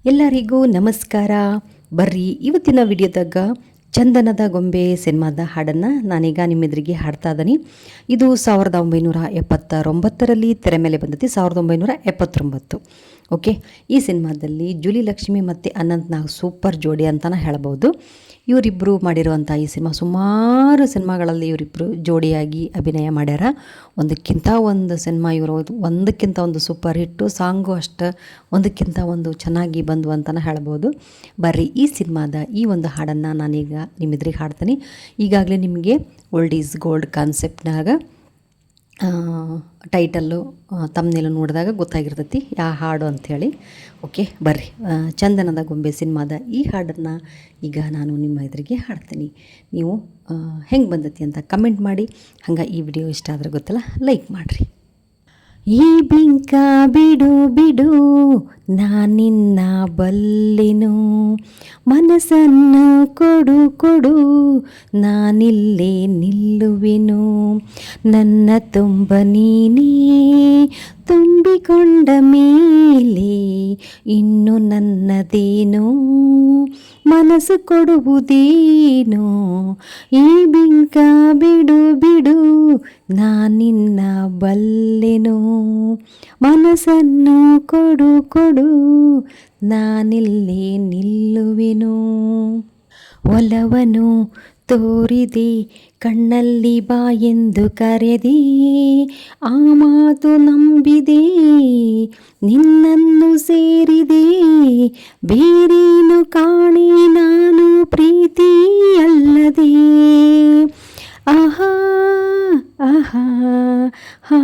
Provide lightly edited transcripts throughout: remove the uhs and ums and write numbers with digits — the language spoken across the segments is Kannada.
ಎಲ್ಲರಿಗೂ ನಮಸ್ಕಾರ. ಬರ್ರಿ ಇವತ್ತಿನ ವಿಡಿಯೋದಾಗ ಚಂದನದ ಗೊಂಬೆ ಸಿನಿಮಾದ ಹಾಡನ್ನು ನಾನೀಗ ನಿಮ್ಮೆದುರಿಗೆ ಹಾಡ್ತಾ ಇದ್ದೀನಿ. ಇದು 1979ರಲ್ಲಿ ತೆರೆ ಮೇಲೆ ಬಂದೈತಿ. 1979. ಓಕೆ, ಈ ಸಿನಿಮಾದಲ್ಲಿ ಜೂಲಿ ಲಕ್ಷ್ಮಿ ಮತ್ತು ಅನಂತ್ ನಾಗ್ ಸೂಪರ್ ಜೋಡಿ ಅಂತಲೇ ಹೇಳ್ಬೋದು. ಇವರಿಬ್ಬರು ಮಾಡಿರುವಂಥ ಈ ಸಿನಿಮಾ ಸುಮಾರು ಸಿನಿಮಾಗಳಲ್ಲಿ ಇವರಿಬ್ಬರು ಜೋಡಿಯಾಗಿ ಅಭಿನಯ ಮಾಡ್ಯಾರ. ಒಂದಕ್ಕಿಂತ ಒಂದು ಸಿನಿಮಾ ಇವರು ಒಂದಕ್ಕಿಂತ ಒಂದು ಸೂಪರ್ ಹಿಟ್ಟು, ಸಾಂಗು ಅಷ್ಟು ಒಂದಕ್ಕಿಂತ ಒಂದು ಚೆನ್ನಾಗಿ ಬಂದು ಅಂತಲೇ ಹೇಳ್ಬೋದು. ಬರ್ರಿ ಈ ಸಿನಿಮಾದ ಈ ಒಂದು ಹಾಡನ್ನು ನಾನೀಗ ನಿಮ್ಮೆದುರಿಗೆ ಹಾಡ್ತೀನಿ. ಈಗಾಗಲೇ ನಿಮಗೆ ಓಲ್ಡ್ ಈಸ್ ಗೋಲ್ಡ್ ಕಾನ್ಸೆಪ್ಟ್ನಾಗ ಟೈಟಲ್ಲು ತಮ್ಮನೇಲು ನೋಡಿದಾಗ ಗೊತ್ತಾಗಿರ್ತೈತಿ ಯಾವ ಹಾಡು ಅಂಥೇಳಿ. ಓಕೆ, ಬರ್ರಿ ಚಂದನದ ಗೊಂಬೆ ಸಿನಿಮಾದ ಈ ಹಾಡನ್ನು ಈಗ ನಾನು ನಿಮ್ಮ ಎದುರಿಗೆ ಹಾಡ್ತೀನಿ. ನೀವು ಹೆಂಗೆ ಬಂದೈತಿ ಅಂತ ಕಮೆಂಟ್ ಮಾಡಿ. ಹಂಗೆ ಈ ವಿಡಿಯೋ ಇಷ್ಟ ಆದರೆ ಗೊತ್ತಲ್ಲ, ಲೈಕ್ ಮಾಡಿರಿ. ಈ ಬಿಂಕ ಬಿಡು ಬಿಡು ನಾನಿನ್ನ ಬಲ್ಲೆನು, ಮನಸ್ಸನ್ನು ಕೊಡು ಕೊಡು ನಾನಿಲ್ಲೇ ನಿಲ್ಲುವೆನು, ನನ್ನ ತುಂಬ ನೀನೇ ತುಂಬಿಕೊಂಡ ಮೇಲೆ ಇನ್ನು ನನ್ನದೇನೋ ಮನಸ್ಸು ಕೊಡುವುದೇನೋ. ಈ ಬಿಂಕ ಬಿಡು ಬಿಡು ನಾನಿನ್ನ ಬಲ್ಲೆನು, ಮನಸ್ಸನ್ನು ಕೊಡು ಕೊಡು ನಾನಿಲ್ಲೇ ನಿಲ್ಲುವೆನು. ಒಲವನು ತೋರಿದೆ ಕಣ್ಣಲ್ಲಿ ಬಾ ಎಂದು ಕರೆದೆ, ಆ ಮಾತು ನಂಬಿದೆ ನಿನ್ನನ್ನು ಸೇರಿದೆ, ಬೇರೇನು ಕಾಣೆ ನಾನು ಪ್ರೀತಿ ಅಲ್ಲದೆ. ಆಹಾ ಆಹಾ ಹಾ,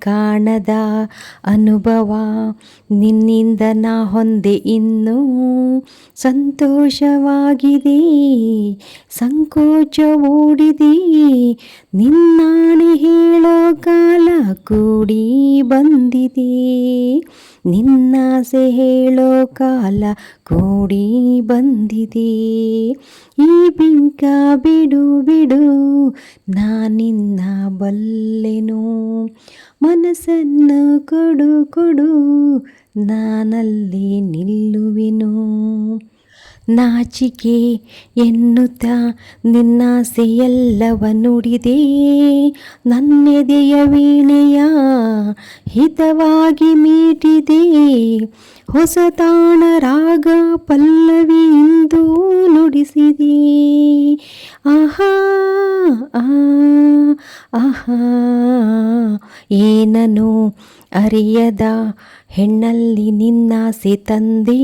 ಕಾಣದ ಅನುಭವ ನಿನ್ನಿಂದ ನಾ ಹೊಂದೆ, ಇನ್ನೂ ಸಂತೋಷವಾಗಿದೆ, ಸಂಕೋಚ ಓಡಿದೆ, ನಿನ್ನಾಣೆ ಹೇಳೋ ಕಾಲ ಕೂಡಿ ಬಂದಿದೆ, ನಿನ್ನಾಸೆ ಹೇಳೋ ಕಾಲ ಕೂಡಿ ಬಂದಿದೆ. ಈ ಬಿಂಕ ಬಿಡು ಬಿಡು ನಾನಿನ್ನ ಬಲ್ಲೆನು, ಮನಸ್ಸನ್ನು ಕೊಡು ಕೊಡು ನಾನಲ್ಲಿ ನಿಲ್ಲುವೆನು. ನಾಚಿಕೆ ಎನ್ನುತ್ತಾ ನಿನ್ನಾಸೆಯೆಲ್ಲವ ನುಡಿದೆ, ನನ್ನೆದೆಯ ವೀಣೆಯ ಹಿತವಾಗಿ ಮೀಟಿದೆ, ಹೊಸತಾಣ ರಾಗ ಪಲ್ಲವಿ ಇಂದು ನುಡಿಸಿದೆ. ಆಹಾ ಆಹಾ, ಏನನು ಅರಿಯದ ಹೆಣ್ಣಲ್ಲಿ ನಿನ್ನಾಸೆ ತಂದೆ,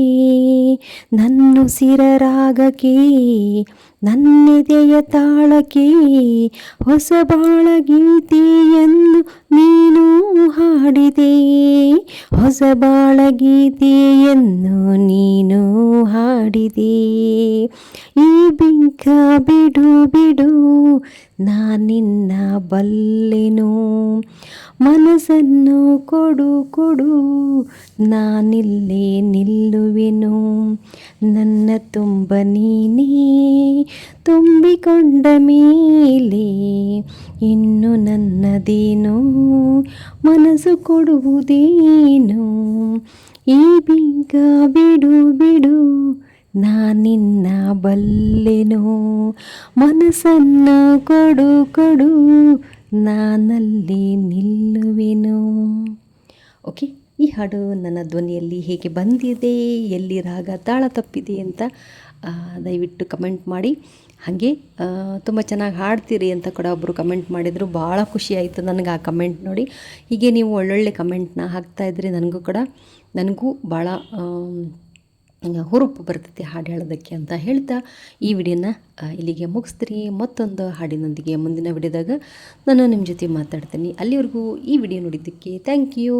ನನ್ನುಸಿರ ರಾಗಕ್ಕೆ ನನ್ನೆದೆಯ ತಾಳಕ್ಕೆ, ಹೊಸ ಬಾಳ ಗೀತೆಯನ್ನು ನೀನು ಹಾಡಿದೆ, ಹೊಸ ಬಾಳ ಗೀತೆಯನ್ನು ನೀನು ಹಾಡಿದೆ. ಈ ಬಿಂಕ ಬಿಡು ಬಿಡು ನಾನಿನ್ನ ಬಲ್ಲೆನು, ಮನಸ್ಸನ್ನು ಕೊಡು ಕೊಡು ನಾನಿಲ್ಲೇ ನಿಲ್ಲುವೆನು, ನನ್ನ ತುಂಬ ನೀನೇ ತುಂಬಿಕೊಂಡ ಮೇಲೆ ಇನ್ನು ನನ್ನದೇನೋ ಮನಸ್ಸು ಕೊಡುವುದೇನೋ. ಈ ಬಿಂಕ ಬಿಡು ಬಿಡು ನಾನಿನ್ನ ಬಲ್ಲೆನು, ಮನಸ್ಸನ್ನು ಕೊಡು ಕೊಡು ನಾನಲ್ಲಿ ನಿಲ್ಲುವೆನು. ಓಕೆ, ಈ ಹಾಡು ನನ್ನ ಧ್ವನಿಯಲ್ಲಿ ಹೇಗೆ ಬಂದಿದೆ, ಎಲ್ಲಿ ರಾಗ ತಾಳ ತಪ್ಪಿದೆ ಅಂತ ದಯವಿಟ್ಟು ಕಮೆಂಟ್ ಮಾಡಿ. ಹಾಗೆ ತುಂಬ ಚೆನ್ನಾಗಿ ಹಾಡ್ತೀರಿ ಅಂತ ಕೂಡ ಒಬ್ಬರು ಕಮೆಂಟ್ ಮಾಡಿದರು. ಭಾಳ ಖುಷಿ ಆಯಿತು ನನಗೆ ಆ ಕಮೆಂಟ್ ನೋಡಿ. ಹೀಗೆ ನೀವು ಒಳ್ಳೊಳ್ಳೆ ಕಮೆಂಟ್ನ ಹಾಕ್ತಾಯಿದ್ರಿ, ನನಗೂ ಭಾಳ ಹುರುಪು ಬರ್ತೈತಿ ಹಾಡು ಹೇಳೋದಕ್ಕೆ ಅಂತ ಹೇಳ್ತಾ ಈ ವಿಡಿಯೋನ ಇಲ್ಲಿಗೆ ಮುಗಿಸ್ತೀರಿ. ಮತ್ತೊಂದು ಹಾಡಿನೊಂದಿಗೆ ಮುಂದಿನ ವಿಡಿಯೋದಾಗ ನಾನು ನಿಮ್ಮ ಜೊತೆ ಮಾತಾಡ್ತೀನಿ. ಅಲ್ಲಿವರೆಗೂ ಈ ವಿಡಿಯೋ ನೋಡಿದ್ದಕ್ಕೆ ಥ್ಯಾಂಕ್ ಯು.